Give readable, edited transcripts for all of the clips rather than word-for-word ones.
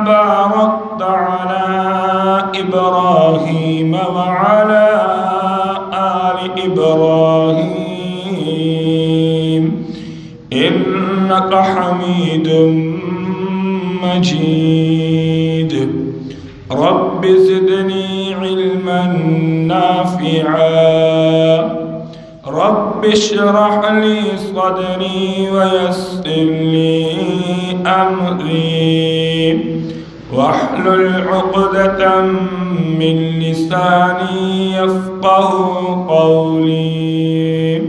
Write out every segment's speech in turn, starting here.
باركت على إبراهيم وعلى آل إبراهيم إنك حميد مجيد. رب زدني علما نافعا. رب اشرح لي صدري ويسر لي أمري واحلل عقدة من لساني يفقه قولي.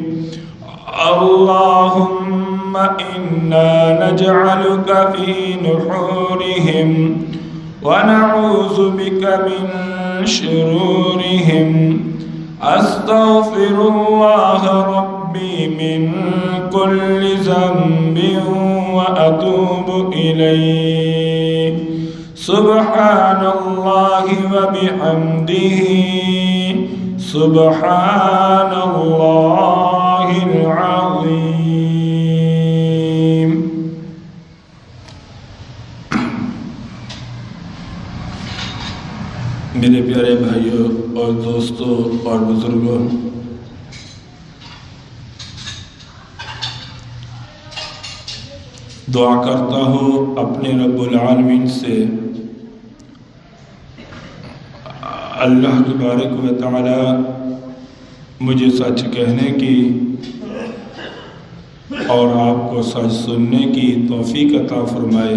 اللهم إنا نجعلك في نحورهم ونعوذ بك من شرورهم. أستغفر الله ربي من كل ذنب وأتوب إليه. سبحان الله وبحمده سبحان الله العظيم. میرے پیارے بھائیوں اور دوستوں اور بزرگوں، دعا کرتا ہوں اپنے رب العالمین سے اللہ تبارک و تعالی مجھے سچ کہنے کی اور آپ کو سچ سننے کی توفیق عطا فرمائے،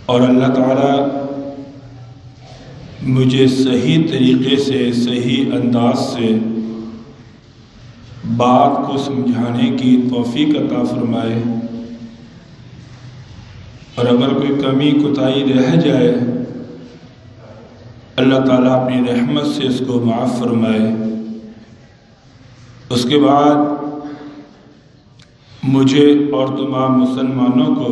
اور اللہ تعالی مجھے صحیح طریقے سے صحیح انداز سے بات کو سمجھانے کی توفیق عطا فرمائے، اور اگر کوئی کمی کوتاہی رہ جائے اللہ تعالیٰ اپنی رحمت سے اس کو معاف فرمائے۔ اس کے بعد مجھے اور تمام مسلمانوں کو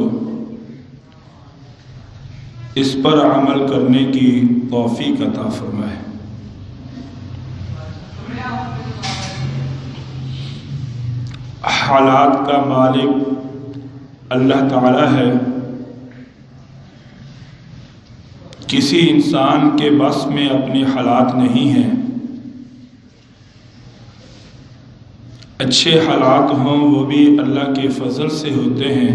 اس پر عمل کرنے کی توفیق عطا فرمائے۔ حالات کا مالک اللہ تعالیٰ ہے، کسی انسان کے بس میں اپنے حالات نہیں ہیں۔ اچھے حالات ہوں وہ بھی اللہ کے فضل سے ہوتے ہیں،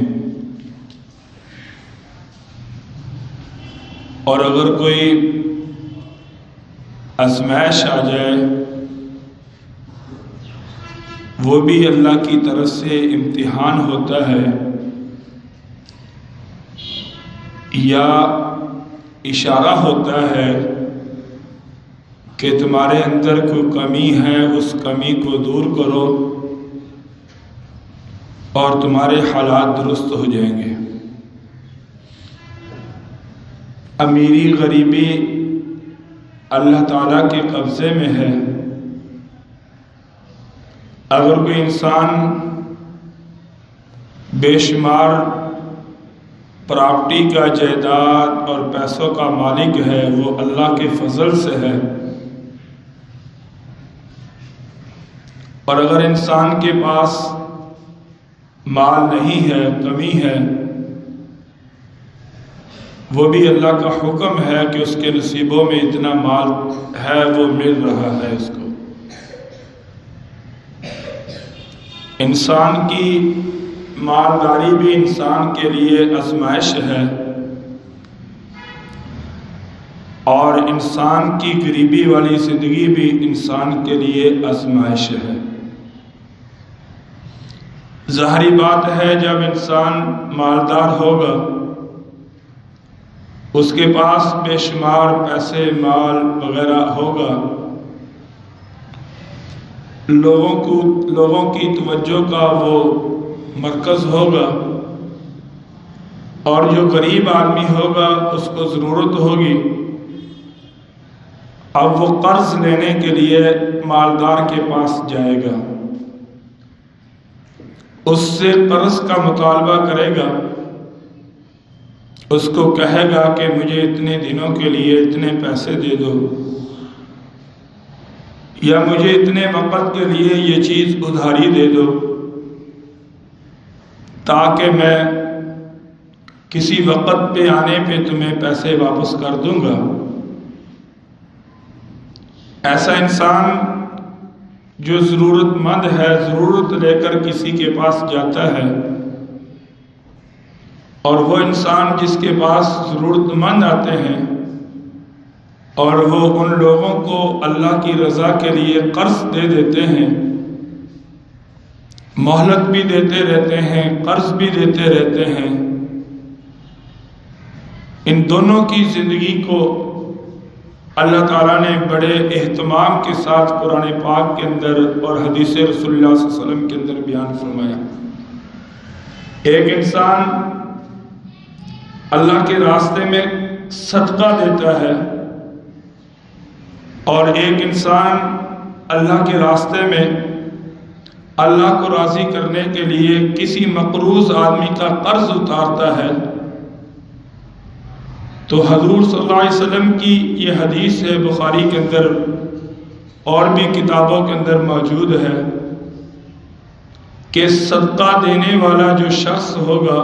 اور اگر کوئی آزمائش آ جائے وہ بھی اللہ کی طرف سے امتحان ہوتا ہے، یا اشارہ ہوتا ہے کہ تمہارے اندر کوئی کمی ہے، اس کمی کو دور کرو اور تمہارے حالات درست ہو جائیں گے۔ امیری غریبی اللہ تعالیٰ کے قبضے میں ہے۔ اگر کوئی انسان بے شمار پراپرٹی کا، جائیداد اور پیسوں کا مالک ہے، وہ اللہ کے فضل سے ہے، اور اگر انسان کے پاس مال نہیں ہے، کمی ہے، وہ بھی اللہ کا حکم ہے کہ اس کے نصیبوں میں اتنا مال ہے، وہ مل رہا ہے اس کو۔ انسان کی مالداری بھی انسان کے لیے آزمائش ہے، اور انسان کی غریبی والی زندگی بھی انسان کے لیے آزمائش ہے۔ ظاہری بات ہے جب انسان مالدار ہوگا، اس کے پاس بے شمار پیسے، مال وغیرہ ہوگا، لوگوں کی توجہ کا وہ مرکز ہوگا، اور جو غریب آدمی ہوگا اس کو ضرورت ہوگی، اب وہ قرض لینے کے لیے مالدار کے پاس جائے گا، اس سے قرض کا مطالبہ کرے گا، اس کو کہے گا کہ مجھے اتنے دنوں کے لیے اتنے پیسے دے دو، یا مجھے اتنے وقت کے لیے یہ چیز ادھاری دے دو، تاکہ میں کسی وقت پہ آنے پہ تمہیں پیسے واپس کر دوں گا۔ ایسا انسان جو ضرورت مند ہے، ضرورت لے کر کسی کے پاس جاتا ہے، اور وہ انسان جس کے پاس ضرورت مند آتے ہیں اور وہ ان لوگوں کو اللہ کی رضا کے لیے قرض دے دیتے ہیں، مہلت بھی دیتے رہتے ہیں، قرض بھی دیتے رہتے ہیں، ان دونوں کی زندگی کو اللہ تعالیٰ نے بڑے اہتمام کے ساتھ قرآن پاک کے اندر اور حدیث رسول اللہ صلی اللہ علیہ وسلم کے اندر بیان فرمایا۔ ایک انسان اللہ کے راستے میں صدقہ دیتا ہے، اور ایک انسان اللہ کے راستے میں اللہ کو راضی کرنے کے لیے کسی مقروض آدمی کا قرض اتارتا ہے، تو حضور صلی اللہ علیہ وسلم کی یہ حدیث ہے، بخاری کے اندر اور بھی کتابوں کے اندر موجود ہے کہ صدقہ دینے والا جو شخص ہوگا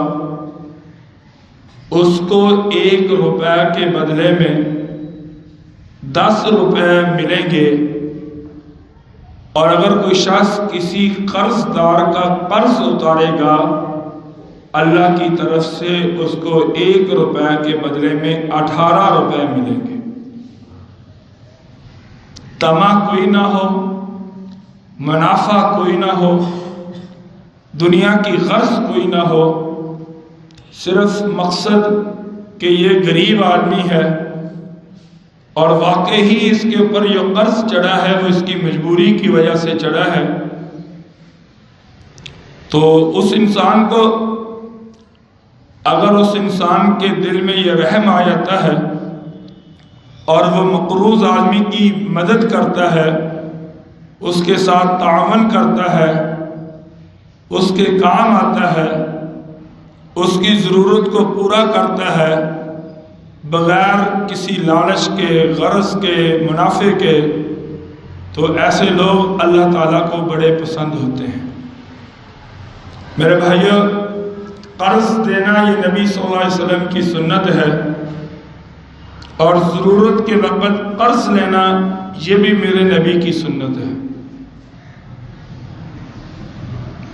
اس کو 1 روپے کے بدلے میں 10 روپے ملیں گے، اور اگر کوئی شخص کسی قرض دار کا قرض اتارے گا اللہ کی طرف سے اس کو 1 روپے کے بدلے میں 18 روپے ملیں گے۔ طمع کوئی نہ ہو، منافع کوئی نہ ہو، دنیا کی غرض کوئی نہ ہو، صرف مقصد کہ یہ غریب آدمی ہے اور واقعی ہی اس کے اوپر یہ قرض چڑھا ہے وہ اس کی مجبوری کی وجہ سے چڑھا ہے، تو اس انسان کو اگر اس انسان کے دل میں یہ رحم آ جاتا ہے اور وہ مقروض آدمی کی مدد کرتا ہے، اس کے ساتھ تعاون کرتا ہے، اس کے کام آتا ہے، اس کی ضرورت کو پورا کرتا ہے بغیر کسی لالچ کے، غرض کے، منافع کے، تو ایسے لوگ اللہ تعالیٰ کو بڑے پسند ہوتے ہیں۔ میرے بھائیو، قرض دینا یہ نبی صلی اللہ علیہ وسلم کی سنت ہے، اور ضرورت کے وقت قرض لینا یہ بھی میرے نبی کی سنت ہے۔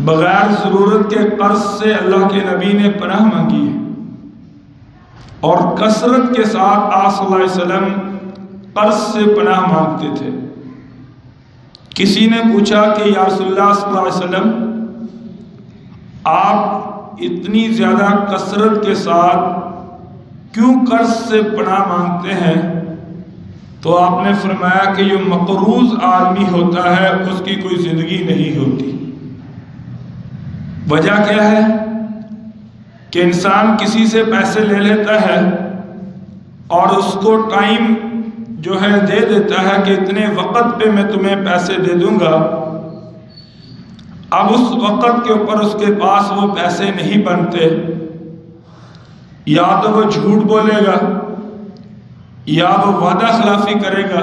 بغیر ضرورت کے قرض سے اللہ کے نبی نے پناہ مانگی ہے، اور کثرت کے ساتھ آپ صلی اللہ علیہ وسلم قرض سے پناہ مانگتے تھے۔ کسی نے پوچھا کہ یا رسول اللہ صلی اللہ علیہ وسلم، آپ اتنی زیادہ کثرت کے ساتھ کیوں قرض سے پناہ مانگتے ہیں؟ تو آپ نے فرمایا کہ جو مقروض آدمی ہوتا ہے اس کی کوئی زندگی نہیں ہوتی۔ وجہ کیا ہے کہ انسان کسی سے پیسے لے لیتا ہے اور اس کو ٹائم جو ہے دے دیتا ہے کہ اتنے وقت پہ میں تمہیں پیسے دے دوں گا، اب اس وقت کے اوپر اس کے پاس وہ پیسے نہیں بنتے، یا تو وہ جھوٹ بولے گا، یا وہ وعدہ خلافی کرے گا،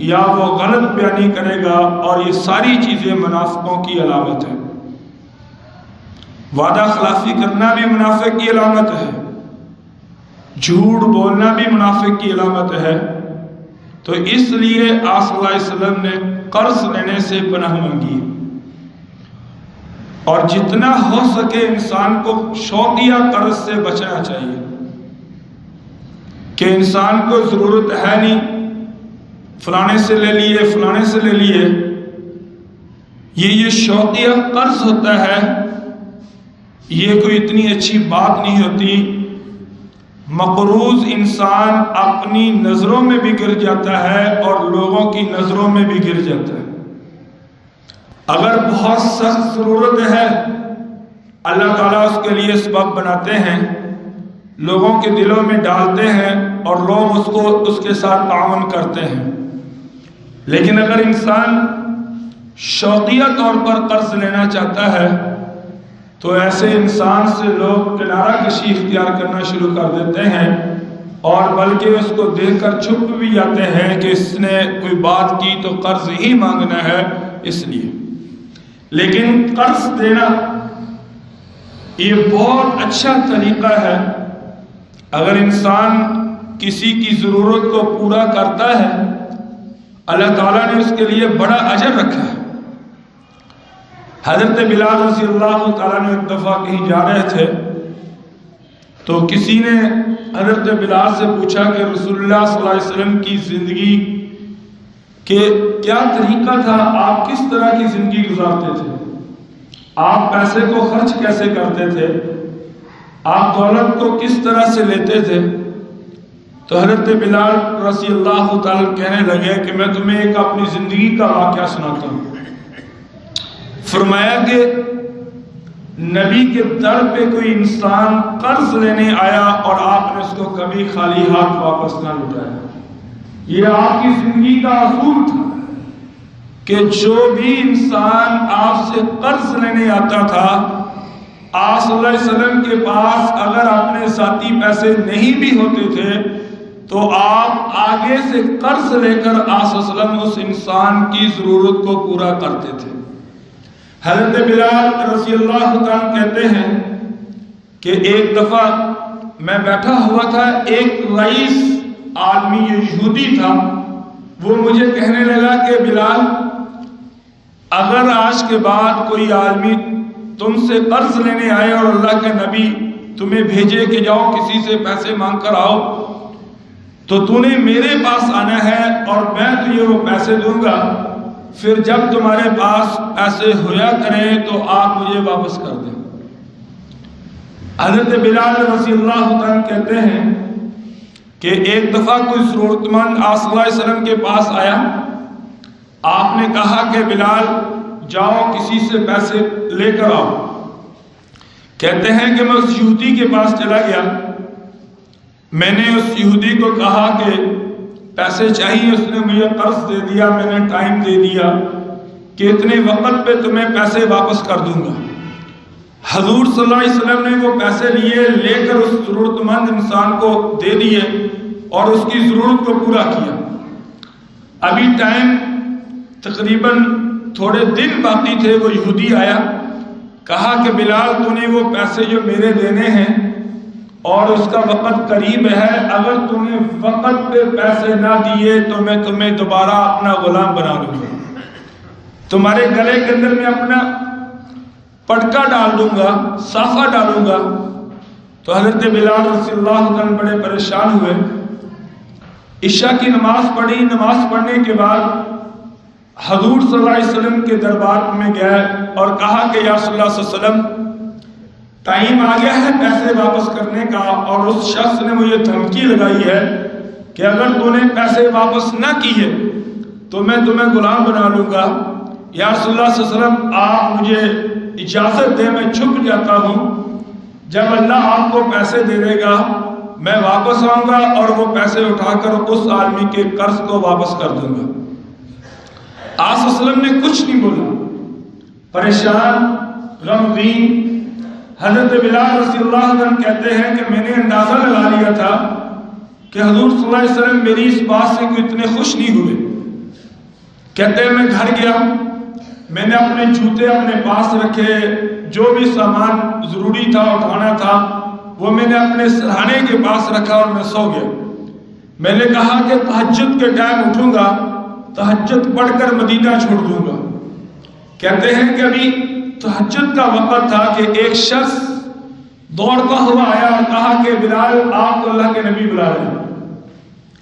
یا وہ غلط بیانی کرے گا، اور یہ ساری چیزیں منافقوں کی علامت ہے۔ وعدہ خلافی کرنا بھی منافق کی علامت ہے، جھوٹ بولنا بھی منافق کی علامت ہے۔ تو اس لیے آپ صلی اللہ علیہ وسلم نے قرض لینے سے پناہ مانگی، اور جتنا ہو سکے انسان کو شوقیہ قرض سے بچنا چاہیے، کہ انسان کو ضرورت ہے نہیں، فلانے سے لے لیے، فلانے سے لے لیے، یہ شوقیہ قرض ہوتا ہے، یہ کوئی اتنی اچھی بات نہیں ہوتی۔ مقروض انسان اپنی نظروں میں بھی گر جاتا ہے اور لوگوں کی نظروں میں بھی گر جاتا ہے۔ اگر بہت سخت ضرورت ہے، اللہ تعالیٰ اس کے لیے سبب بناتے ہیں، لوگوں کے دلوں میں ڈالتے ہیں، اور لوگ اس کے ساتھ تعاون کرتے ہیں۔ لیکن اگر انسان شوقیہ طور پر قرض لینا چاہتا ہے تو ایسے انسان سے لوگ کنارہ کشی اختیار کرنا شروع کر دیتے ہیں، اور بلکہ اس کو دیکھ کر چھپ بھی جاتے ہیں کہ اس نے کوئی بات کی تو قرض ہی مانگنا ہے اس لیے۔ لیکن قرض دینا یہ بہت اچھا طریقہ ہے اگر انسان کسی کی ضرورت کو پورا کرتا ہے اللہ تعالیٰ نے اس کے لیے بڑا اجر رکھا ہے۔ حضرت بلال رضی اللہ تعالیٰ نے ایک دفعہ کہیں جا رہے تھے تو کسی نے حضرت بلال سے پوچھا کہ رسول اللہ صلی اللہ علیہ وسلم کی زندگی کہ کیا طریقہ تھا، آپ کس طرح کی زندگی گزارتے تھے، آپ پیسے کو خرچ کیسے کرتے تھے، آپ دولت کو کس طرح سے لیتے تھے؟ تو حضرت بلال رضی اللہ تعالیٰ کہنے لگے کہ میں تمہیں ایک اپنی زندگی کا واقعہ سناتا ہوں۔ فرمایا کہ نبی کے در پہ کوئی انسان قرض لینے آیا اور آپ نے اس کو کبھی خالی ہاتھ واپس نہ لوٹایا۔ یہ آپ کی زندگی کا اصول تھا کہ جو بھی انسان آپ سے قرض لینے آتا تھا آپ صلی اللہ علیہ وسلم کے پاس اگر اپنے ساتھی پیسے نہیں بھی ہوتے تھے تو آپ آگے سے قرض لے کر آپ صلی اللہ علیہ وسلم اس انسان کی ضرورت کو پورا کرتے تھے۔ حضرت بلال رضی اللہ عنہ کہتے ہیں کہ ایک دفعہ میں بیٹھا ہوا تھا، ایک رئیس آدمی یہودی تھا، وہ مجھے کہنے لگا کہ بلال اگر آج کے بعد کوئی آدمی تم سے قرض لینے آئے اور اللہ کے نبی تمہیں بھیجے کہ جاؤ کسی سے پیسے مانگ کر آؤ تو تو نے میرے پاس آنا ہے اور میں تجھے وہ پیسے دوں گا، پھر جب تمہارے پاس پیسے ہویا کریں تو آپ مجھے واپس کر دیں۔ حضرت بلال رضی اللہ عنہ کہتے ہیں کہ ایک دفعہ کوئی ضرورت مند آپ صلی اللہ علیہ وسلم کے پاس آیا، آپ نے کہا کہ بلال جاؤ کسی سے پیسے لے کر آؤ۔ کہتے ہیں کہ میں اس یہودی کے پاس چلا گیا، میں نے اس یہودی کو کہا کہ پیسے چاہیے، اس نے مجھے قرض دے دیا، میں نے ٹائم دے دیا کہ اتنے وقت پہ تمہیں پیسے واپس کر دوں گا۔ حضور صلی اللہ علیہ وسلم نے وہ پیسے لیے، لے کر اس ضرورت مند انسان کو دے دیے اور اس کی ضرورت کو پورا کیا۔ ابھی ٹائم تقریباً تھوڑے دن باقی تھے، وہ یہودی آیا، کہا کہ بلال تو نے وہ پیسے جو میرے دینے ہیں اور اس کا وقت قریب ہے، اگر تم نے وقت پہ پیسے نہ دیے تو میں تمہیں دوبارہ اپنا غلام بنا لوں گا، تمہارے گلے کے اندر میں اپنا پٹکا ڈال دوں گا، صافہ ڈالوں گا۔ تو حضرت بلال رضی اللہ عنہ بڑے پریشان ہوئے، عشاء کی نماز پڑھی، نماز پڑھنے کے بعد حضور صلی اللہ علیہ وسلم کے دربار میں گئے اور کہا کہ یا رسول اللہ صلی اللہ علیہ وسلم ٹائم آ گیا ہے پیسے واپس کرنے کا، اور اس شخص نے مجھے دھمکی لگائی ہے کہ اگر تو نے پیسے واپس نہ کیے تو میں تمہیں غلام بنا لوں گا۔ یا رسول اللہ صلی اللہ علیہ وسلم آپ مجھے اجازت دیں، میں چھپ جاتا ہوں، جب اللہ آپ کو پیسے دے دے گا میں واپس آؤں گا اور وہ پیسے اٹھا کر اس آدمی کے قرض کو واپس کر دوں گا۔ آپ صلی اللہ علیہ وسلم نے کچھ نہیں بولا، پریشان غمگین۔ حضرت بلال رضی اللہ عنہ کہتے ہیں کہ میں نے اندازہ لگا لیا تھا کہ حضور صلی اللہ علیہ وسلم میری اس بات سے کوئی اتنے خوش نہیں ہوئے۔ کہتے ہیں میں گھر گیا، میں نے اپنے جوتے اپنے پاس رکھے، جو بھی سامان ضروری تھا اٹھانا تھا وہ میں نے اپنے سرہانے کے پاس رکھا اور میں سو گیا۔ میں نے کہا کہ تہجد کے ٹائم اٹھوں گا، تہجد پڑھ کر مدینہ چھوڑ دوں گا۔ کہتے ہیں کہ ابھی تہجد کا وقت تھا کہ ایک شخص دوڑتا ہوا آیا اور کہا کہ بلال آپ کو اللہ کے نبی بلا رہے ہیں۔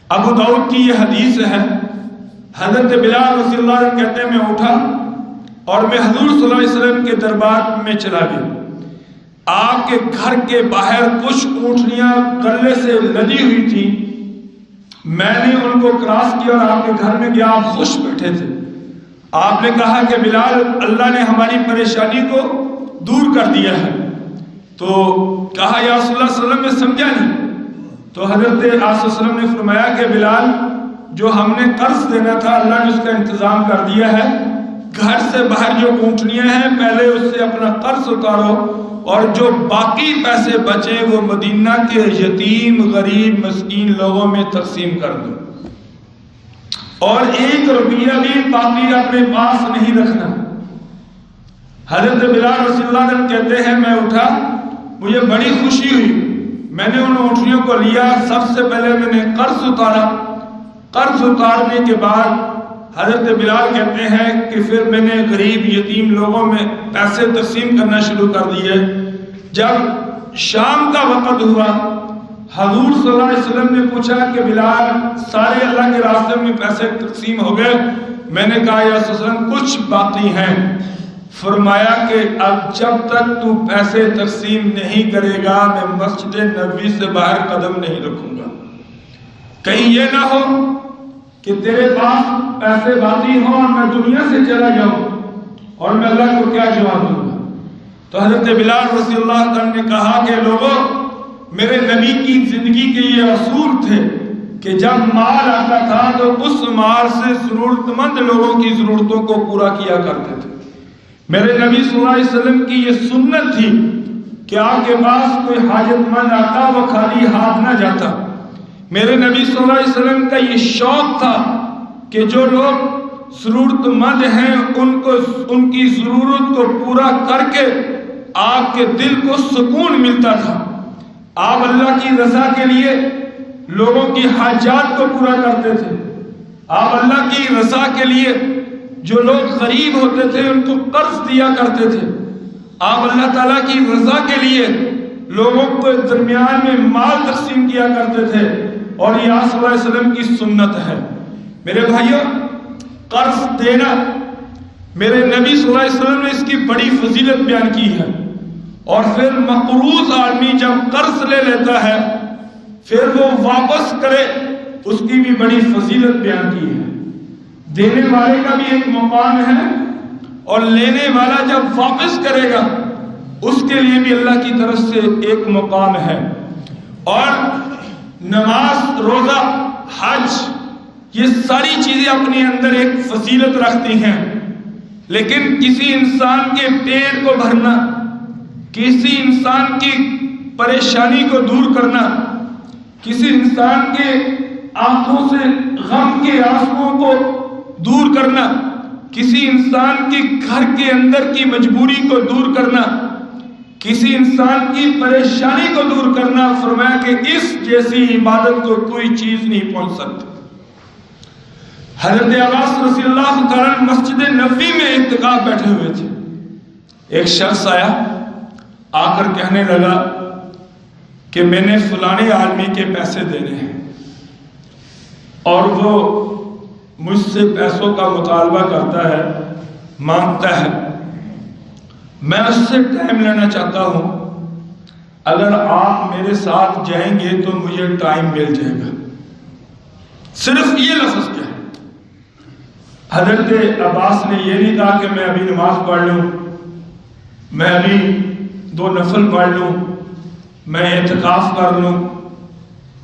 ابو داؤد کی یہ حدیث ہے۔ حضرت بلال رضی اللہ عنہ کہتے ہیں میں اٹھا اور میں حضور صلی اللہ علیہ وسلم کے دربار میں چلا گیا۔ آپ کے گھر کے باہر کچھ اونٹنیاں گلے سے لدی ہوئی تھی، میں نے ان کو کراس کیا اور آپ کے گھر میں گیا، آپ خوش بیٹھے تھے۔ آپ نے کہا کہ بلال اللہ نے ہماری پریشانی کو دور کر دیا ہے۔ تو کہا یا رسول اللہ صلی اللہ علیہ وسلم نے سمجھا نہیں۔ تو حضرت صلی اللہ علیہ وسلم نے فرمایا کہ بلال جو ہم نے قرض دینا تھا اللہ نے اس کا انتظام کر دیا ہے، گھر سے باہر جو اونٹنیاں ہیں پہلے اس سے اپنا قرض اتارو اور جو باقی پیسے بچے وہ مدینہ کے یتیم غریب مسکین لوگوں میں تقسیم کر دو، اور 1 روپیہ بھی باقی اپنے پاس نہیں رکھنا۔ حضرت بلال رضی اللہ عنہ کہتے ہیں میں اٹھا، مجھے بڑی خوشی ہوئی میں نے ان اونٹنیوں کو لیا، سب سے پہلے میں نے قرض اتارا، قرض اتارنے کے بعد حضرت بلال کہتے ہیں کہ پھر میں نے غریب یتیم لوگوں میں پیسے تقسیم کرنا شروع کر دیے۔ جب شام کا وقت ہوا، حضور صلی اللہ علیہ وسلم نے پوچھا کہ بلال سارے اللہ کے راستے میں پیسے تقسیم ہو گئے؟ میں نے کہا یا رسول اللہ کچھ باقی ہیں۔ فرمایا کہ اب جب تک تو پیسے تقسیم نہیں کرے گا میں مسجد نبوی سے باہر قدم نہیں رکھوں گا، کہیں یہ نہ ہو کہ تیرے پاس پیسے باقی ہوں اور میں دنیا سے چلا جاؤں اور میں اللہ کو کیا جواب دوں گا۔ تو حضرت بلال رضی اللہ عنہ نے کہا کہ لوگوں، میرے نبی کی زندگی کے یہ اصول تھے کہ جب مال آتا تھا تو اس مال سے ضرورت مند لوگوں کی ضرورتوں کو پورا کیا کرتے تھے۔ میرے نبی صلی اللہ علیہ وسلم کی یہ سنت تھی کہ آپ کے پاس کوئی حاجت مند آتا وہ خالی ہاتھ نہ جاتا۔ میرے نبی صلی اللہ علیہ وسلم کا یہ شوق تھا کہ جو لوگ ضرورت مند ہیں ان کی ضرورت کو پورا کر کے آپ کے دل کو سکون ملتا تھا۔ آپ اللہ کی رضا کے لیے لوگوں کی حاجات کو پورا کرتے تھے۔ آپ اللہ کی رضا کے لیے جو لوگ غریب ہوتے تھے ان کو قرض دیا کرتے تھے۔ آپ اللہ تعالیٰ کی رضا کے لیے لوگوں کے درمیان میں مال تقسیم کیا کرتے تھے، اور یہ آپ صلی اللہ علیہ وسلم کی سنت ہے۔ میرے بھائیوں، قرض دینا میرے نبی صلی اللہ علیہ وسلم نے اس کی بڑی فضیلت بیان کی ہے، اور پھر مقروض آدمی جب قرض لے لیتا ہے پھر وہ واپس کرے اس کی بھی بڑی فضیلت بیان کی ہے۔ دینے والے کا بھی ایک مقام ہے، اور لینے والا جب واپس کرے گا اس کے لیے بھی اللہ کی طرف سے ایک مقام ہے۔ اور نماز، روزہ، حج، یہ ساری چیزیں اپنے اندر ایک فضیلت رکھتی ہیں، لیکن کسی انسان کے پیٹ کو بھرنا، کسی انسان کی پریشانی کو دور کرنا، کسی انسان کے آنکھوں سے غم کے آنسوؤں کو دور کرنا، کسی انسان کی گھر کے اندر کی مجبوری کو دور کرنا، کسی انسان کی پریشانی کو دور کرنا، فرمایا کہ اس جیسی عبادت کو کوئی چیز نہیں پہنچ سکتی۔ حضرت عباس رضی اللہ تعالیٰ مسجد نبوی میں اعتکاف بیٹھے ہوئے تھے۔ ایک شخص آیا، آ کر کہنے لگا کہ میں نے فلانے آدمی کے پیسے دینے ہیں اور وہ مجھ سے پیسوں کا مطالبہ کرتا ہے، مانگتا ہے، میں اس سے ٹائم لینا چاہتا ہوں، اگر آپ میرے ساتھ جائیں گے تو مجھے ٹائم مل جائے گا۔ صرف یہ لفظ کیا ہے۔ حضرت عباس نے یہ نہیں کہا کہ میں ابھی نماز پڑھ لوں، میں ابھی 2 نفل پڑھ لوں، میں اعتکاف کر لوں،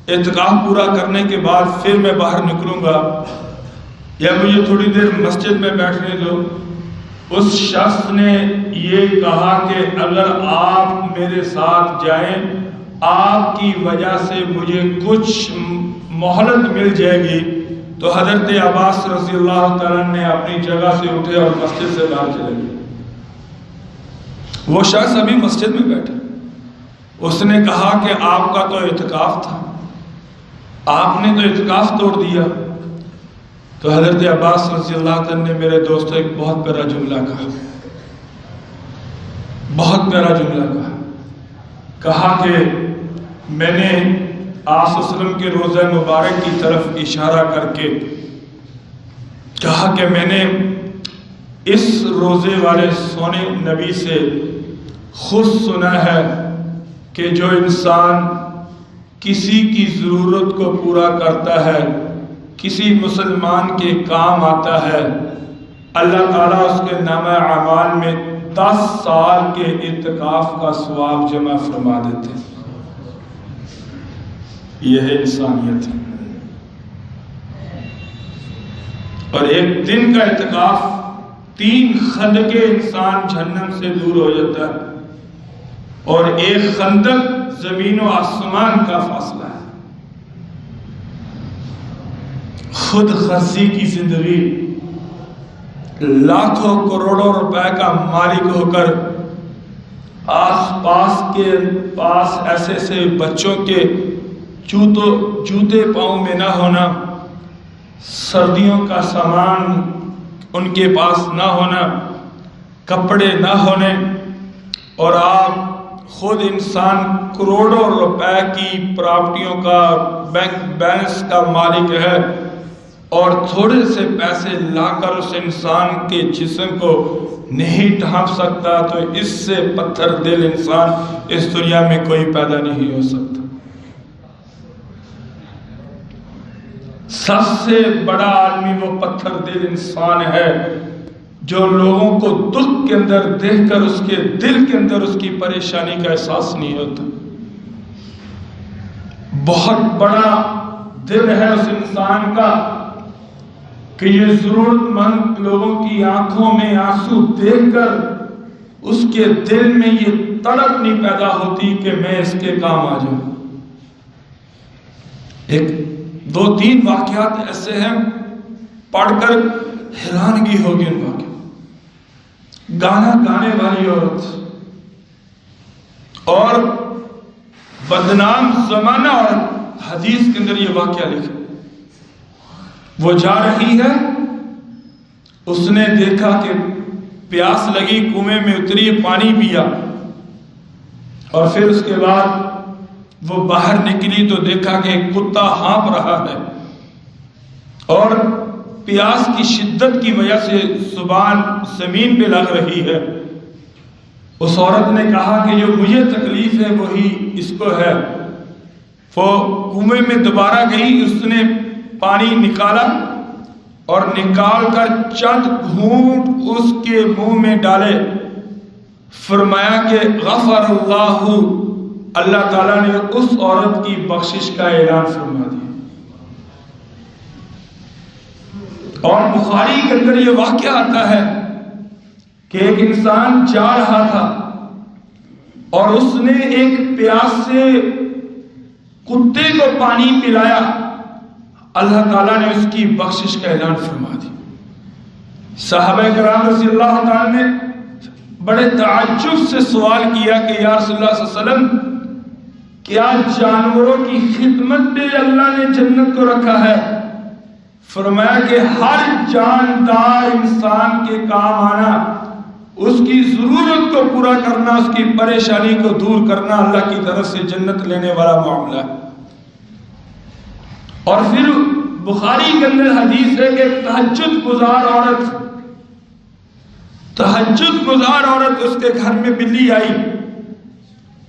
اعتکاف پورا کرنے کے بعد پھر میں باہر نکلوں گا، یا مجھے تھوڑی دیر مسجد میں بیٹھنے دو۔ اس شخص نے یہ کہا کہ اگر آپ میرے ساتھ جائیں، آپ کی وجہ سے مجھے کچھ مہلت مل جائے گی۔ تو حضرت عباس رضی اللہ تعالیٰ نے اپنی جگہ سے اٹھے اور مسجد سے باہر چلے گئے۔ وہ شخص ابھی مسجد میں بیٹھا، اس نے کہا کہ آپ کا تو اعتکاف تھا، آپ نے تو اعتکاف توڑ دیا۔ تو حضرت عباس رضی اللہ عنہ نے میرے دوستوں ایک بہت پیارا جملہ کہا، بہت پیارا جملہ کہا کہ میں نے آپ صلی اللہ علیہ وسلم کے روزہ مبارک کی طرف اشارہ کر کے کہا کہ میں نے اس روزے والے سونے نبی سے خود سنا ہے کہ جو انسان کسی کی ضرورت کو پورا کرتا ہے، کسی مسلمان کے کام آتا ہے، اللہ تعالیٰ اس کے نامہ اعمال میں 10 سال کے اعتکاف کا ثواب جمع فرما دیتے ہیں۔ یہ ہے انسانیت۔ اور ایک دن کا اعتکاف 3 خندق انسان جہنم سے دور ہو جاتا ہے، اور ایک خندق زمین و آسمان کا فاصلہ ہے۔ خود غرضی کی زندگی، لاکھوں کروڑوں روپے کا مالک ہو کر آس پاس کے پاس ایسے ایسے بچوں کے جوتے پاؤں میں نہ ہونا، سردیوں کا سامان ان کے پاس نہ ہونا، کپڑے نہ ہونے، اور آپ خود انسان کروڑوں روپے کی پراپرٹیوں کا بینک بیلنس کا مالک ہے، اور تھوڑے سے پیسے لا کر اس انسان کے جسم کو نہیں ڈھانپ سکتا، تو اس سے پتھر دل انسان اس دنیا میں کوئی پیدا نہیں ہو سکتا۔ سب سے بڑا آدمی وہ پتھر دل انسان ہے جو لوگوں کو دکھ کے اندر دیکھ کر اس کے دل کے اندر اس کی پریشانی کا احساس نہیں ہوتا۔ بہت بڑا دل ہے اس انسان کا کہ یہ ضرورت مند لوگوں کی آنکھوں میں آنسو دیکھ کر اس کے دل میں یہ تڑپ نہیں پیدا ہوتی کہ میں اس کے کام آ جاؤں۔ ایک دو تین واقعات ایسے ہیں پڑھ کر حیرانگی ہوگی ان واقعات۔ گانا گانے والی عورت اور بدنام زمانہ، اور حدیث کے اندر یہ واقعہ لکھا، وہ جا رہی ہے، اس نے دیکھا کہ پیاس لگی، کنویں میں اتری، پانی پیا، اور پھر اس کے بعد وہ باہر نکلی تو دیکھا کہ ایک کتا ہانپ رہا ہے، اور پیاس کی شدت کی وجہ سے زبان زمین پہ لگ رہی ہے۔ اس عورت نے کہا کہ جو مجھے تکلیف ہے وہی اس کو ہے۔ وہ کنویں میں دوبارہ گئی، اس نے پانی نکالا اور نکال کر چند گھونٹ اس کے منہ میں ڈالے، فرمایا کہ غفر اللہ تعالیٰ نے اس عورت کی بخشش کا اعلان فرما دیا۔ اور بخاری کے اندر یہ واقعہ آتا ہے کہ ایک انسان جا رہا تھا اور اس نے ایک پیاس سے کتے کو پانی پلایا، اللہ تعالیٰ نے اس کی بخشش کا اعلان فرما دیا۔ صحابہ کرام رضی اللہ تعالیٰ نے بڑے تعجب سے سوال کیا کہ یا رسول اللہ صلی اللہ علیہ وسلم، کیا جانوروں کی خدمت پہ اللہ نے جنت کو رکھا ہے؟ فرمایا کہ ہر جاندار انسان کے کام آنا، اس کی ضرورت کو پورا کرنا، اس کی پریشانی کو دور کرنا اللہ کی طرف سے جنت لینے والا معاملہ ہے۔ اور پھر بخاری کے اندر حدیث ہے کہ تہجد گزار عورت اس کے گھر میں بلی آئی۔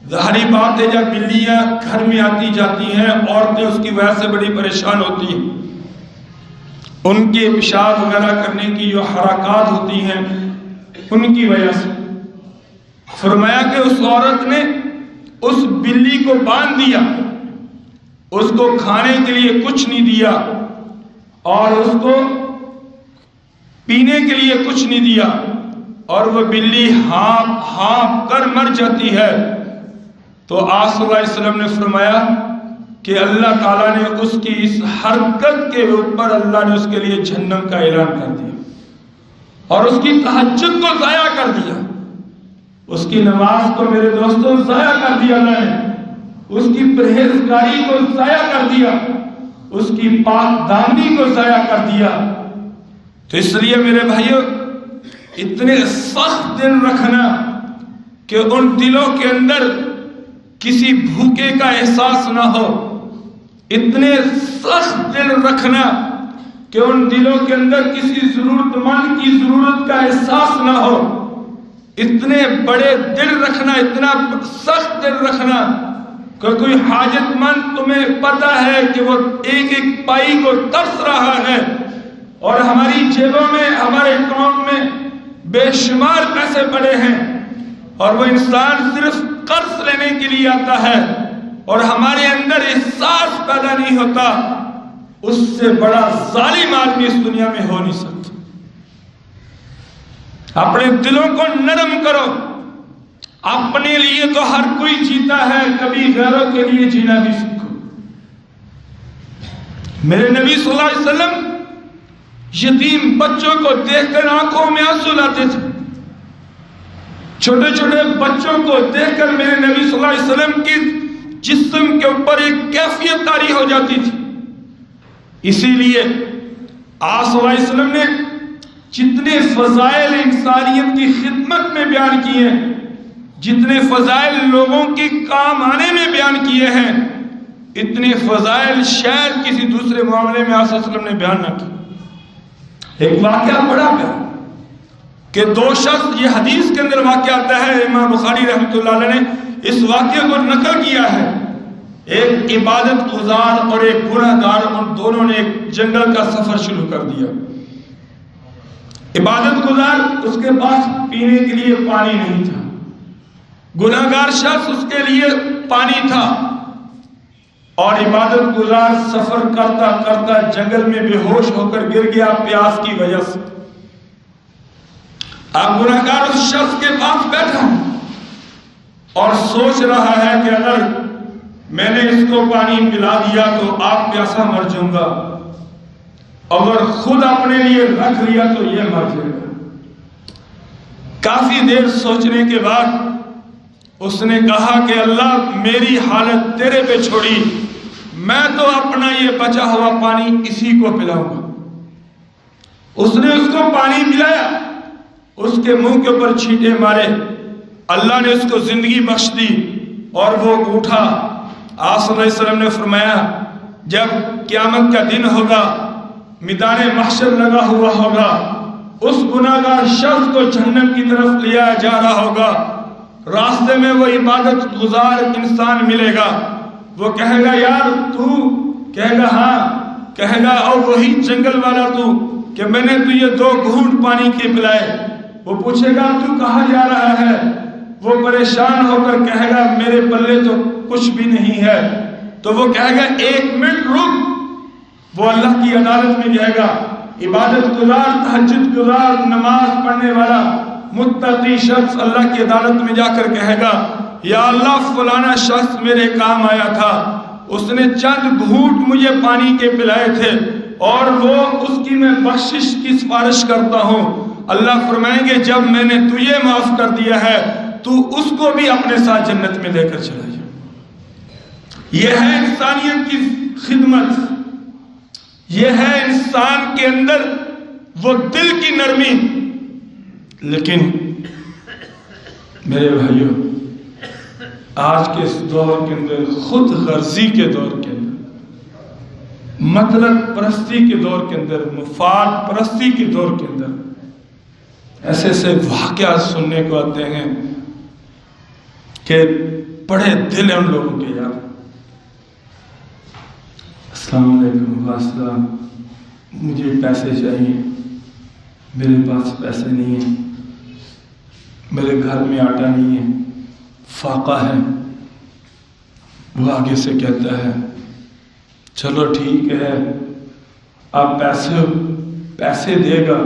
ظاہری بات ہے جب بلیاں گھر میں آتی جاتی ہیں، عورتیں اس کی وجہ سے بڑی پریشان ہوتی ہیں، ان کے پیشاب وغیرہ کرنے کی جو حرکات ہوتی ہیں ان کی وجہ سے۔ فرمایا کہ اس عورت نے اس بلی کو باندھ دیا، اس کو کھانے کے لیے کچھ نہیں دیا اور اس کو پینے کے لیے کچھ نہیں دیا، اور وہ بلی ہانپ کر مر جاتی ہے۔ تو آپ صلی اللہ علیہ وسلم نے فرمایا کہ اللہ تعالیٰ نے اس کی اس حرکت کے اوپر اللہ نے اس کے لیے جہنم کا اعلان کر دیا، اور اس کی تہجد کو ضائع کر دیا، اس کی نماز کو میرے دوستوں ضائع کر دیا اللہ نے، اس کی پرہیزگاری کو ضائع کر دیا، اس کی پاک دامنی کو ضائع کر دیا۔ تو اس لیے میرے بھائیو، اتنے سخت دل رکھنا کہ ان دلوں کے اندر کسی بھوکے کا احساس نہ ہو، اتنے سخت دل رکھنا کہ ان دلوں کے اندر کسی ضرورت مند کی ضرورت کا احساس نہ ہو، اتنے بڑے دل رکھنا، اتنا سخت دل رکھنا کہ کوئی حاجت مند تمہیں پتہ ہے کہ وہ ایک ایک پائی کو ترس رہا ہے، اور ہماری جیبوں میں، ہمارے اکاؤنٹ میں بے شمار پیسے پڑے ہیں، اور وہ انسان صرف قرض لینے کے لیے آتا ہے اور ہمارے اندر احساس پیدا نہیں ہوتا، اس سے بڑا ظالم آدمی اس دنیا میں ہو نہیں سکتا۔ اپنے دلوں کو نرم کرو، اپنے لیے تو ہر کوئی جیتا ہے، کبھی غیروں کے لیے جینا بھی سیکھو۔ میرے نبی صلی اللہ علیہ وسلم یتیم بچوں کو دیکھ کر آنکھوں میں آنسو لاتے تھے، چھوٹے چھوٹے بچوں کو دیکھ کر میرے نبی صلی اللہ علیہ وسلم کی جسم کے اوپر ایک کیفیت طاری ہو جاتی تھی. اسی لیے آپ صلی اللہ علیہ وسلم نے جتنے فضائل انسانیت کی خدمت میں بیان کیے ہیں، جتنے فضائل لوگوں کی کام آنے میں بیان کیے ہیں، اتنے فضائل شاید کسی دوسرے معاملے میں آپ صلی اللہ علیہ وسلم نے بیان نہ کی. ایک واقعہ بڑا پیارا کہ دو شخص، یہ حدیث کے اندر واقعہ آتا ہے، امام بخاری رحمۃ اللہ علیہ نے اس واقعے کو نقل کیا ہے. ایک عبادت گزار اور ایک گناہ گار، ان دونوں نے ایک جنگل کا سفر شروع کر دیا. عبادت گزار، اس کے پاس پینے کے لیے پانی نہیں تھا. گناہ گار شخص، اس کے لیے پانی تھا. اور عبادت گزار سفر کرتا کرتا جنگل میں بے ہوش ہو کر گر گیا پیاس کی وجہ سے. اب گناہ گار اس شخص کے پاس بیٹھا اور سوچ رہا ہے کہ اگر میں نے اس کو پانی پلا دیا تو آپ پیاسا مر جاؤں گا، اگر خود اپنے لیے رکھ لیا تو یہ مر جائے گا. کافی دیر سوچنے کے بعد اس نے کہا کہ اللہ میری حالت تیرے پہ چھوڑی، میں تو اپنا یہ بچا ہوا پانی اسی کو پلاؤں گا. اس نے اس کو پانی پلایا، اس کے منہ کے اوپر چھینٹے مارے، اللہ نے اس کو زندگی بخش دی اور وہ اٹھا. آپ صلی اللہ علیہ وسلم نے فرمایا جب قیامت کا دن ہوگا، میدان محشر لگا ہوا ہوگا، اس گناہ گار شخص کو جہنم کی طرف لیا جا رہا ہوگا. راستے میں وہ عبادت گزار انسان ملے گا، وہ کہے گا یار تو، کہے گا ہاں، کہے گا اور وہی جنگل والا تو کہ میں نے تجھے 2 گھونٹ پانی کے پلائے. وہ پوچھے گا تو کہاں جا رہا ہے؟ وہ پریشان ہو کر کہے گا میرے پلے تو کچھ بھی نہیں ہے. تو وہ کہے گا 1 منٹ رک. وہ اللہ کی عدالت میں جائے گا. عبادت گزار، تہجد گزار، نماز پڑھنے والا متقی شخص اللہ کی عدالت میں جا کر کہے گا یا اللہ فلانا شخص میرے کام آیا تھا، اس نے چند گھونٹ مجھے پانی کے پلائے تھے اور وہ اس کی میں بخشش کی سفارش کرتا ہوں. اللہ فرمائیں گے جب میں نے تجھے معاف کر دیا ہے تو اس کو بھی اپنے ساتھ جنت میں لے کر چلا جائے. یہ ہے انسانیت کی خدمت، یہ ہے انسان کے اندر وہ دل کی نرمی. لیکن میرے بھائیوں، آج کے اس دور کے اندر، خود غرضی کے دور کے اندر، مطلب پرستی کے دور کے اندر، مفاد پرستی کے دور کے اندر ایسے ایسے واقعات سننے کو آتے ہیں کہ بڑے دل ہیں ان لوگوں کے. یار السلام علیکم، السلام، مجھے پیسے چاہیے، میرے پاس پیسے نہیں ہیں، میرے گھر میں آٹا نہیں ہے، فاقہ ہے. وہ آگے سے کہتا ہے چلو ٹھیک ہے، آپ پیسے دے گا،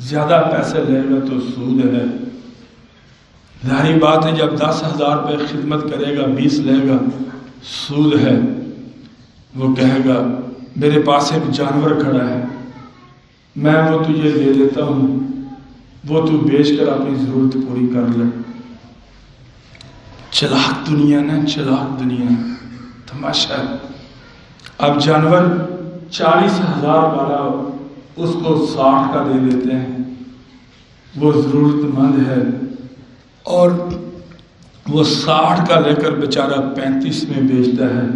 زیادہ پیسے لے گا تو سود ہے. ظاہری بات ہے جب 10,000 روپے خدمت کرے گا 20 لے گا، سود ہے. وہ کہے گا میرے پاس ایک جانور کھڑا ہے، میں وہ تجھے دے دیتا ہوں، وہ تو بیچ کر اپنی ضرورت پوری کر لے. چلاک دنیا نا، چلاک دنیا، تماشا. اب جانور 40,000 والا اس کو 60 کا دے دیتے ہیں. وہ ضرورت مند ہے اور وہ 60 کا لے کر بیچارہ 35 میں بیچتا ہے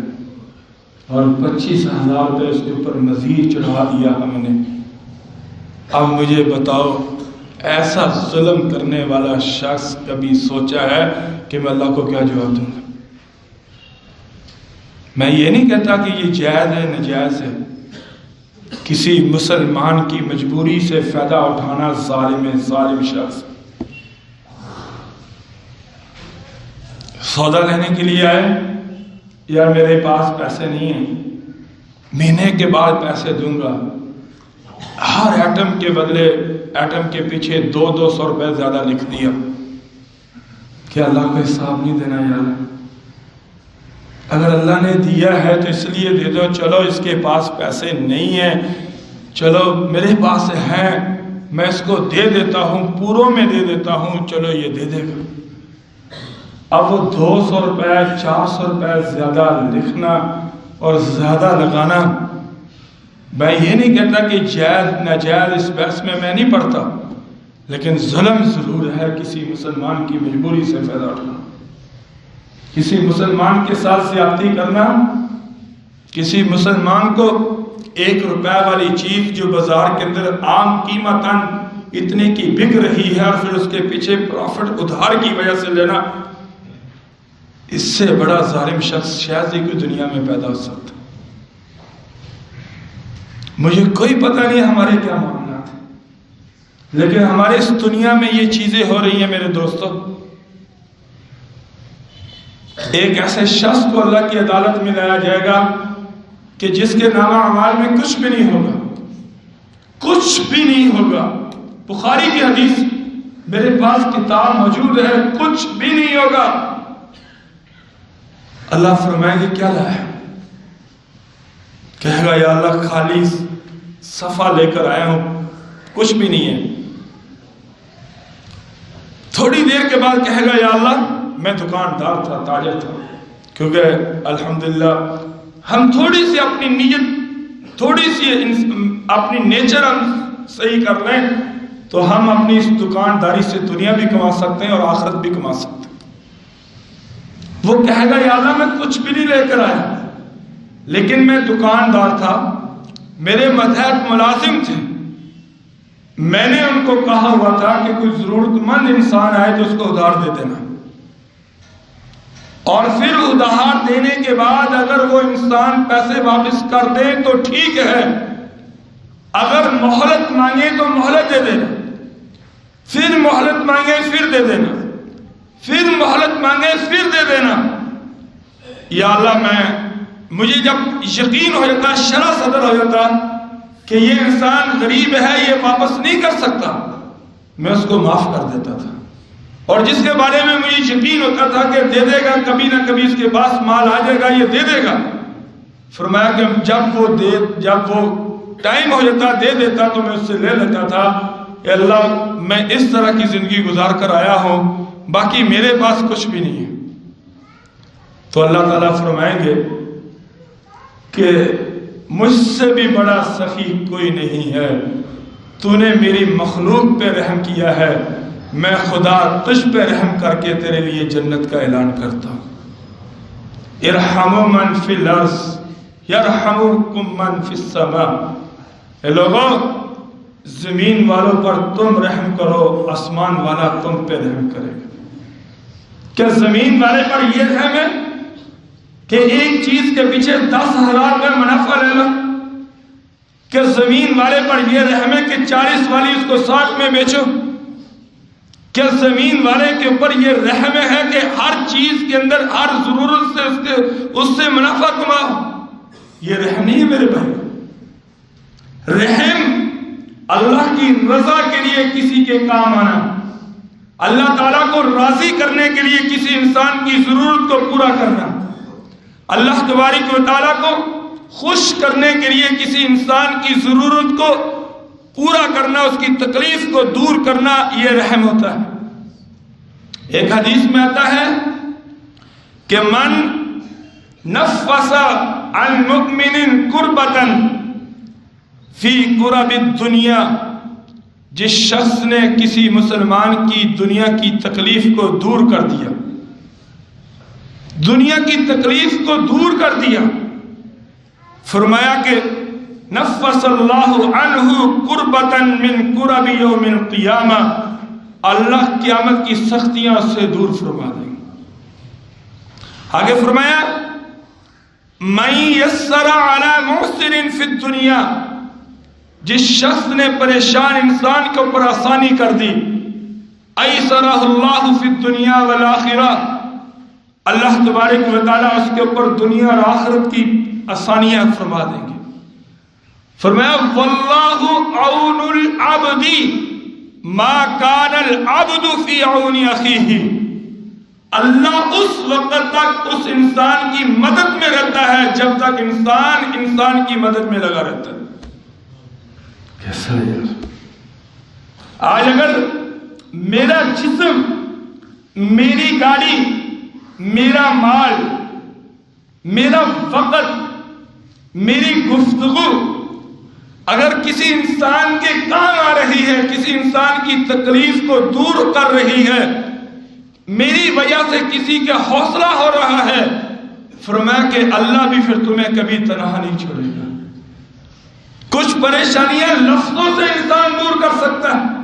اور 25,000 روپے اس کے اوپر مزید چڑھا دیا ہم نے. اب مجھے بتاؤ ایسا ظلم کرنے والا شخص کبھی سوچا ہے کہ میں اللہ کو کیا جواب دوں گا؟ میں یہ نہیں کہتا کہ یہ جائز ہے ناجائز ہے. کسی مسلمان کی مجبوری سے فائدہ اٹھانا ظالم ہے، ظالم شخص. سودا لینے کے لیے آئے، یا میرے پاس پیسے نہیں ہیں، مہینے کے بعد پیسے دوں گا. ہر ایٹم کے بدلے ایٹم کے پیچھے 200 روپے زیادہ لکھ دیا. کیا اللہ کو حساب نہیں دینا یار؟ اگر اللہ نے دیا ہے تو اس لیے دے دو. چلو اس کے پاس پیسے نہیں ہیں، چلو میرے پاس ہیں، میں اس کو دے دیتا ہوں، پوروں میں دے دیتا ہوں، چلو یہ دے دے گا۔ اب وہ 200 روپے 400 روپے زیادہ لکھنا اور زیادہ لگانا، میں یہ نہیں کہتا کہ جائز ناجائز، اس بحث میں نہیں پڑھتا، لیکن ظلم ضرور ہے کسی مسلمان کی مجبوری سے پیدا ہونا، کسی مسلمان کے ساتھ زیادتی کرنا، کسی مسلمان کو 1 روپے والی چیز جو بازار کے اندر عام قیمتاً اتنے کی بک رہی ہے اور پھر اس کے پیچھے پروفٹ ادھار کی وجہ سے لینا، اس سے بڑا ظالم شخص شاید ہی کوئی دنیا میں پیدا ہو سکتا۔ مجھے کوئی پتہ نہیں ہمارے کیا معاملات ہیں، لیکن ہمارے اس دنیا میں یہ چیزیں ہو رہی ہیں میرے دوستو۔ ایک ایسے شخص کو اللہ کی عدالت میں لایا جائے گا کہ جس کے نامہ اعمال میں کچھ بھی نہیں ہوگا، کچھ بھی نہیں ہوگا۔ بخاری کی حدیث میرے پاس کتاب موجود ہے، کچھ بھی نہیں ہوگا۔ اللہ فرمائے گے کیا لایا؟ کہے گا یا اللہ خالی صفحہ لے کر آیا ہوں، کچھ بھی نہیں ہے۔ تھوڑی دیر کے بعد کہے گا یا اللہ میں دکاندار تھا، تاجر تھا، کیونکہ الحمدللہ ہم تھوڑی سی اپنی نیت، تھوڑی سی اپنی نیچر ہم صحیح کر لیں تو ہم اپنی اس دکانداری سے دنیا بھی کما سکتے ہیں اور آخرت بھی کما سکتے ہیں۔ وہ کہے گا یا اللہ میں کچھ بھی نہیں لے کر آیا، لیکن میں دکاندار تھا، میرے ماتحت ملازم تھے، میں نے ان کو کہا ہوا تھا کہ کوئی ضرورت مند انسان آئے تو اس کو ادھار دے دینا، اور پھر ادھار دینے کے بعد اگر وہ انسان پیسے واپس کر دے تو ٹھیک ہے، اگر مہلت مانگے تو مہلت دے دینا، پھر مہلت مانگے پھر دے دینا، پھر مہلت مانگے پھر دے دینا۔ یا اللہ مجھے جب یقین ہو جاتا، شرح صدر ہو جاتا کہ یہ انسان غریب ہے، یہ واپس نہیں کر سکتا، میں اس کو معاف کر دیتا تھا، اور جس کے بارے میں مجھے یقین ہوتا تھا کہ دے دے گا، کبھی نہ کبھی اس کے پاس مال آ جائے گا، یہ دے دے گا، فرمایا کہ جب وہ ٹائم ہو جاتا دے دیتا تو میں اس سے لے لیتا تھا۔ اے اللہ میں اس طرح کی زندگی گزار کر آیا ہوں، باقی میرے پاس کچھ بھی نہیں ہے۔ تو اللہ تعالیٰ فرمائیں گے کہ مجھ سے بھی بڑا سخی کوئی نہیں ہے، تو نے میری مخلوق پہ رحم کیا ہے، میں خدا تجھ پہ رحم کر کے تیرے لیے جنت کا اعلان کرتا ہوں۔ ارحموا من فی الارض یرحمکم من فی السماء، اے لوگوں زمین والوں پر تم رحم کرو، آسمان والا تم پہ رحم کرے گا۔ کیا زمین والے پر یہ رحم ہے کہ ایک چیز کے پیچھے 10,000 کا منافع لے لو؟ کیا زمین والے پر یہ رحم ہے کہ 40 والی اس کو 60 میں بیچو؟ کیا زمین والے کے اوپر یہ رحم ہے کہ ہر چیز کے اندر ہر ضرورت سے اس سے منافع کماؤ؟ یہ رحم نہیں ہے میرے بھائی۔ رحم اللہ کی رضا کے لیے کسی کے کام آنا، اللہ تعالیٰ کو راضی کرنے کے لیے کسی انسان کی ضرورت کو پورا کرنا، اللہ تبارک و تعالیٰ کو خوش کرنے کے لیے کسی انسان کی ضرورت کو پورا کرنا، اس کی تکلیف کو دور کرنا، یہ رحم ہوتا ہے۔ ایک حدیث میں آتا ہے کہ من نفس عن مؤمن کربتا فی کرب الدنیا، جس شخص نے کسی مسلمان کی دنیا کی تکلیف کو دور کر دیا، دنیا کی تکلیف کو دور کر دیا، فرمایا کہ نفس اللہ عنہ کربتا من کرب یوم القیامہ، اللہ قیامت کی سختیاں اس سے دور فرما دیں گے۔ آگے فرمایا من یسر علی محسن فی الدنیا، جس شخص نے پریشان انسان کے اوپر آسانی کر دی، ایسرہ اللہ فی الدنیا والآخرہ، اللہ تبارک و تعالیٰ اس کے اوپر دنیا اور آخرت کی آسانیاں فرما دیں گے۔ فرمایا واللہ عون العبد ما کان العبد فی عون اخیہ، اللہ اس وقت تک اس انسان کی مدد میں رہتا ہے جب تک انسان کی مدد میں لگا رہتا ہے۔ کیسا ہے یار؟ آج اگر میرا جسم، میری گاڑی، میرا مال، میرا وقت، میری گفتگو اگر کسی انسان کے کام آ رہی ہے، کسی انسان کی تکلیف کو دور کر رہی ہے، میری وجہ سے کسی کا حوصلہ ہو رہا ہے، فرمایا کہ اللہ بھی پھر تمہیں کبھی تنہا نہیں چھوڑے گا۔ کچھ پریشانیاں لفظوں سے انسان دور کر سکتا ہے۔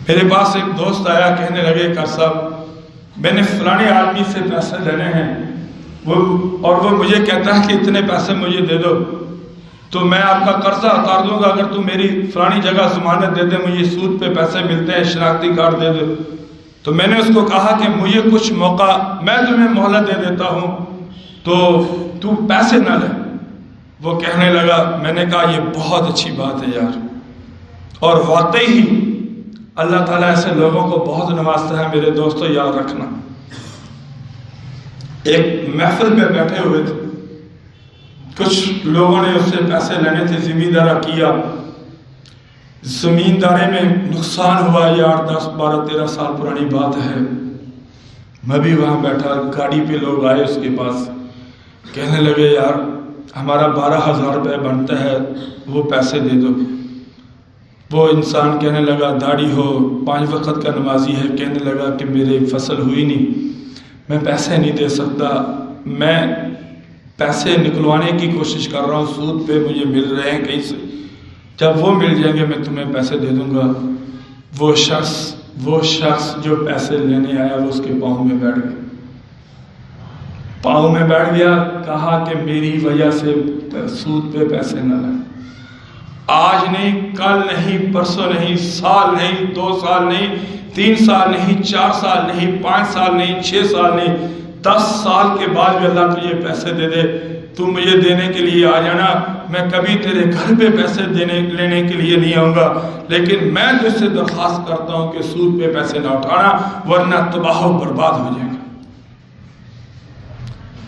میرے پاس ایک دوست آیا، کہنے لگے کر صاحب میں نے فلانے آدمی سے پیسے لینے ہیں، وہ مجھے کہتا ہے کہ اتنے پیسے مجھے دے دو تو میں آپ کا قرضہ اتار دوں گا اگر تم میری فلانی جگہ ضمانت دے دے، مجھے سود پہ پیسے ملتے ہیں، شناختی کارڈ دے دے۔ تو میں نے اس کو کہا کہ مجھے کچھ موقع، میں تمہیں مہلت دے دیتا ہوں تو تو پیسے نہ لے۔ وہ کہنے لگا، میں نے کہا یہ بہت اچھی بات ہے یار، اور واقعی ہی اللہ تعالیٰ ایسے لوگوں کو بہت نوازتا ہے۔ میرے دوستو یاد رکھنا، ایک محفل میں بیٹھے ہوئے تھے، کچھ لوگوں نے اس سے پیسے لینے تھے، زمیندارہ کیا، زمیندارے میں نقصان ہوا، یہ 8 10 12 13 سال پرانی بات ہے۔ میں بھی وہاں بیٹھا، گاڑی پہ لوگ آئے اس کے پاس، کہنے لگے یار ہمارا 12,000 روپے بنتا ہے، وہ پیسے دے دو۔ وہ انسان کہنے لگا، داڑھی ہو، 5 وقت کا نمازی ہے، کہنے لگا کہ میرے فصل ہوئی نہیں، میں پیسے نہیں دے سکتا، میں پیسے نکلوانے کی کوشش کر رہا ہوں، سود پہ مجھے مل رہے ہیں کہیں سے، جب وہ مل جائیں گے میں تمہیں پیسے دے دوں گا۔ وہ شخص جو پیسے لینے آیا وہ اس کے پاؤں میں بیٹھ گیا، کہا کہ میری وجہ سے سود پہ پیسے نہ لیں، آج نہیں، کل نہیں، پرسوں نہیں، سال نہیں، 2 سال نہیں، 3 سال نہیں، 4 سال نہیں، 5 سال نہیں، 6 سال نہیں، 10 سال کے بعد بھی اللہ تجھے پیسے دے دے، تو مجھے دینے کے لیے آ جانا، میں کبھی تیرے گھر پہ پیسے لینے کے لیے نہیں آؤں گا، لیکن میں تجھ سے درخواست کرتا ہوں کہ سود پہ پیسے نہ اٹھانا ورنہ تباہ و برباد ہو جائے گا۔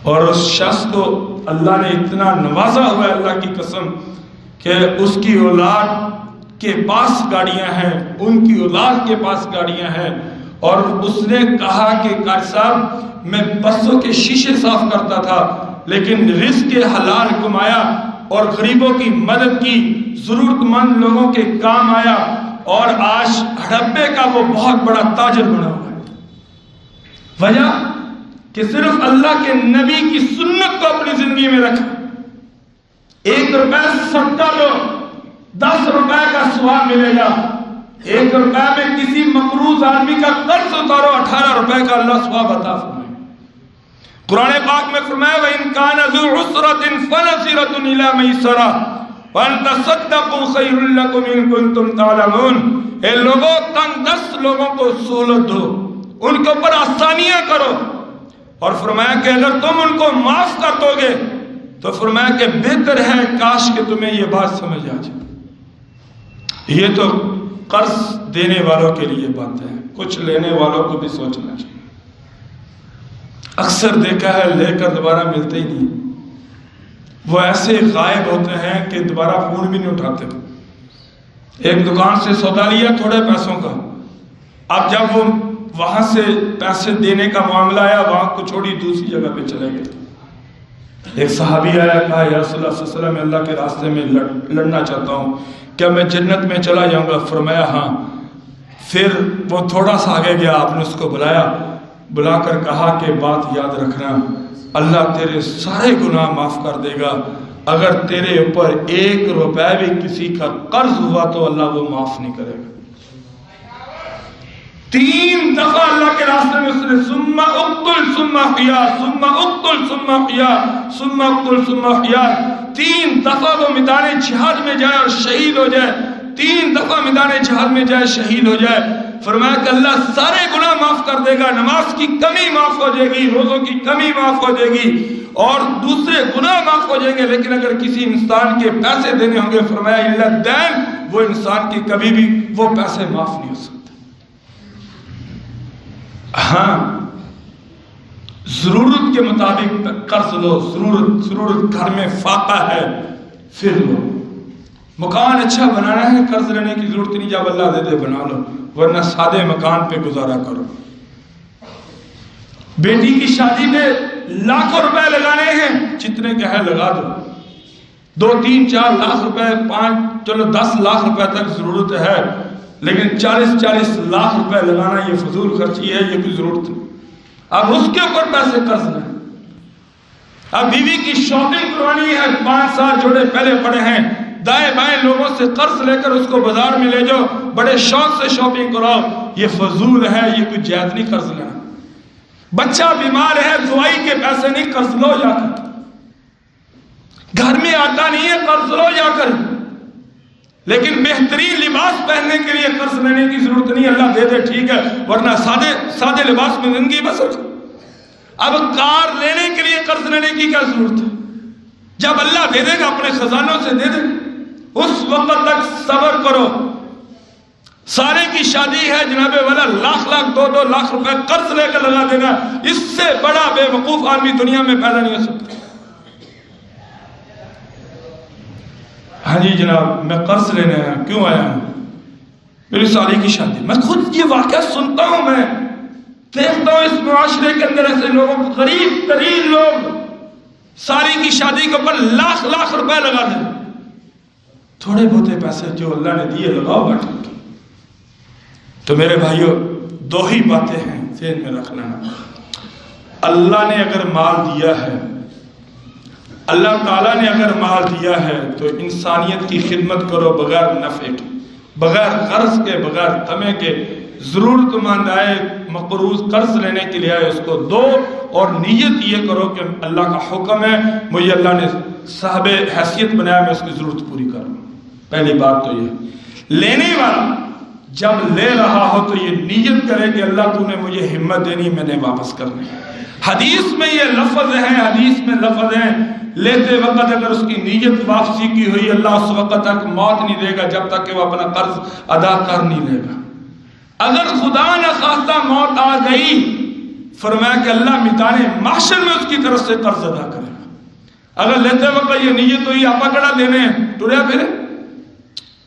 اور اس شخص کو اللہ نے اتنا نوازا ہوا ہے، اللہ کی قسم، کہ اس کی اولاد کے پاس گاڑیاں ہیں، ان کی اولاد کے پاس گاڑیاں ہیں، اور اس نے کہا کہ قاری صاحب میں بسوں کے شیشے صاف کرتا تھا لیکن رزق حلال کمایا اور غریبوں کی مدد کی، ضرورت مند لوگوں کے کام آیا، اور آج ہڑپے کا وہ بہت بڑا تاجر بنا ہوا ہے۔ وجہ کہ صرف اللہ کے نبی کی سنت کو اپنی زندگی میں رکھا۔ 1 روپے صدقہ دو، 10 روپے کا ثواب ملے گا۔ 1 روپے میں کسی مقروض آدمی کا قرض اتارو، 18 روپے کا اللہ ثواب عطا فرمائے۔ قرآن پاک میں فرمایا وَإِن كَانَ ذُو عُسْرَةٍ فَنَظِرَةٌ إِلَىٰ مَيْسَرَةٍ وَأَن تَصَدَّقُوا خَيْرٌ لَكُمْ إِن كُنتُمْ تَعْلَمُونَ۔ اے لوگوں، تنگ دست لوگوں کو سہولت دو، ان کے اوپر آسانیاں کرو، اور فرمایا کہ اگر تم ان کو معاف کر دو گے تو فرمایا کہ بہتر ہے، کاش کہ تمہیں یہ بات سمجھ آ جائے۔ یہ تو قرض دینے والوں کے لیے باتیں ہیں، کچھ لینے والوں کو بھی سوچنا چاہیے۔ اکثر دیکھا ہے لے کر دوبارہ ملتے ہی نہیں، وہ ایسے غائب ہوتے ہیں کہ دوبارہ فون بھی نہیں اٹھاتے۔ ایک دکان سے سودا لیا تھوڑے پیسوں کا، اب جب وہ وہاں سے پیسے دینے کا معاملہ آیا، وہاں کو چھوڑی دوسری جگہ پہ چلے گئے۔ ایک صحابی آیا، کہا یا رسول اللہ صلی اللہ علیہ وسلم میں اللہ کے راستے میں لڑنا چاہتا ہوں، کیا میں جنت میں چلا جاؤں گا؟ فرمایا ہاں۔ پھر وہ تھوڑا سا آگے گیا، آپ نے اس کو بلا کر کہا کہ بات یاد رکھنا، اللہ تیرے سارے گناہ معاف کر دے گا، اگر تیرے اوپر 1 روپے بھی کسی کا قرض ہوا تو اللہ وہ معاف نہیں کرے گا۔ 3 دفعہ اللہ کے راستے میں اس نے ثم اقتل ثم احیا، ثم اقتل ثم احیا، ثم اقتل ثم احیا، 3 دفعہ وہ میدان جہاد میں جائے اور شہید ہو جائے، 3 دفعہ میدان جہاد میں جائے شہید ہو جائے۔ فرمایا کہ اللہ سارے گناہ معاف کر دے گا، نماز کی کمی معاف ہو جائے گی، روزوں کی کمی معاف ہو جائے گی، اور دوسرے گناہ معاف ہو جائیں گے، لیکن اگر کسی انسان کے پیسے دینے ہوں گے، فرمایا الا الدین، وہ انسان کی کبھی بھی وہ پیسے معاف نہیں ہو سکتے۔ ہاں، ضرورت کے مطابق قرض لو، ضرورت گھر میں فاقہ ہے پھر لو، مکان اچھا بنانا ہے قرض لینے کی ضرورت نہیں، جب اللہ دے دے بنا لو، ورنہ سادے مکان پہ گزارا کرو۔ بیٹی کی شادی میں لاکھوں روپے لگانے ہیں، جتنے کہ ہے لگا دو، 2 3 4 لاکھ روپے، 5 چلو 10 لاکھ روپے تک ضرورت ہے، لیکن 40 لاکھ روپے لگانا یہ فضول خرچی ہے، یہ کوئی ضرورت نہیں۔ اب اس کے اوپر پیسے قرض لیں۔ اب بیوی کی شاپنگ کروانی ہے، 5 7 جوڑے پہلے پڑے ہیں، دائیں بائیں لوگوں سے قرض لے کر اس کو بازار میں لے جاؤ، بڑے شوق سے شاپنگ کراؤ، یہ فضول ہے، یہ کوئی جائز نہیں قرض لینا۔ بچہ بیمار ہے، دوائی کے پیسے نہیں، قرض لو جا کر۔ گھر میں آتا نہیں ہے، قرض لو جا کر۔ لیکن بہترین لباس پہننے کے لیے قرض لینے کی ضرورت نہیں، اللہ دے دے ٹھیک ہے، ورنہ سادے لباس میں زندگی بسر۔ اب کار لینے کے لیے قرض لینے کی کیا ضرورت ہے؟ جب اللہ دے دے گا اپنے خزانوں سے دے دے، اس وقت تک صبر کرو۔ سارے کی شادی ہے جناب والا، لاکھ 2 لاکھ روپے قرض لے کر لگا دینا، اس سے بڑا بے وقوف آدمی دنیا میں پیدا نہیں ہو سکتا۔ ہاں جی جناب میں قرض لینے آیا، کیوں آیا ہوں؟ میری ساری کی شادی۔ میں خود یہ واقعہ سنتا ہوں، میں دیکھتا ہوں اس معاشرے کے اندر ایسے لوگوں کو، غریب ترین لوگ ساری کی شادی کے اوپر لاکھ روپے لگا دیں۔ تھوڑے بہتے پیسے جو اللہ نے دیے لگاؤ بیٹھ کے۔ تو میرے بھائیوں 2 ہی باتیں ہیں ذہن میں رکھنا۔ اللہ نے اگر مال دیا ہے، اللہ تعالیٰ نے اگر مال دیا ہے تو انسانیت کی خدمت کرو، بغیر نفع کے، بغیر قرض کے، بغیر طمع کے۔ ضرورت مند آئے، مقروض قرض لینے کے لیے آئے، اس کو دو، اور نیت یہ کرو کہ اللہ کا حکم ہے، مجھے اللہ نے صاحب حیثیت بنایا، میں اس کی ضرورت پوری کروں۔ پہلی بات تو یہ۔ لینے والا جب لے رہا ہو تو یہ نیت کرے کہ اللہ تو نے مجھے ہمت دینی، میں نے واپس کرنی۔ حدیث میں یہ لفظ ہے، حدیث میں لفظ ہے، لیتے وقت اگر اس کی نیت واپسی کی ہوئی، اللہ اس وقت تک موت نہیں دے گا جب تک کہ وہ اپنا قرض ادا کر نہیں لے گا۔ اگر خدا نہ خواستہ موت آ گئی، فرمایا کہ اللہ میدان محشر میں اس کی طرف سے قرض ادا کرے گا۔ اگر لیتے وقت یہ نیت ہوئی آپ پکڑا دینے ٹریا پھرے،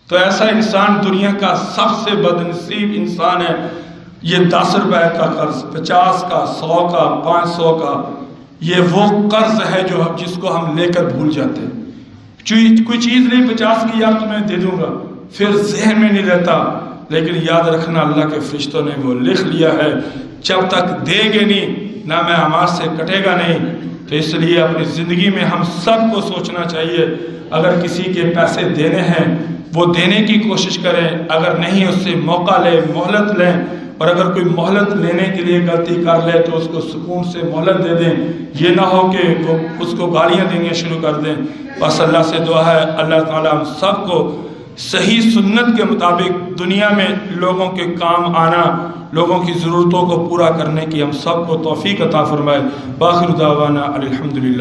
تو ایسا انسان دنیا کا سب سے بد نصیب انسان ہے۔ یہ 10 روپے کا قرض، 50 کا، 100 کا، 500 کا، یہ وہ قرض ہے جس کو ہم لے کر بھول جاتے ہیں۔ کوئی چیز نہیں 50 کی، یار تمہیں دے دوں گا، پھر ذہن میں نہیں رہتا۔ لیکن یاد رکھنا اللہ کے فرشتوں نے وہ لکھ لیا ہے، جب تک دیں گے نہیں نہ میں اعمال سے کٹے گا نہیں۔ تو اس لیے اپنی زندگی میں ہم سب کو سوچنا چاہیے، اگر کسی کے پیسے دینے ہیں وہ دینے کی کوشش کریں، اگر نہیں اس سے موقع لیں، مہلت لیں، اور اگر کوئی مہلت لینے کے لیے غلطی کر لے تو اس کو سکون سے مہلت دے دیں، یہ نہ ہو کہ وہ اس کو گالیاں دینا شروع کر دیں۔ بس اللہ سے دعا ہے اللہ تعالیٰ ہم سب کو صحیح سنت کے مطابق دنیا میں لوگوں کے کام آنا، لوگوں کی ضرورتوں کو پورا کرنے کی ہم سب کو توفیق عطا فرمائے۔ باخر دعوانا الحمدللہ۔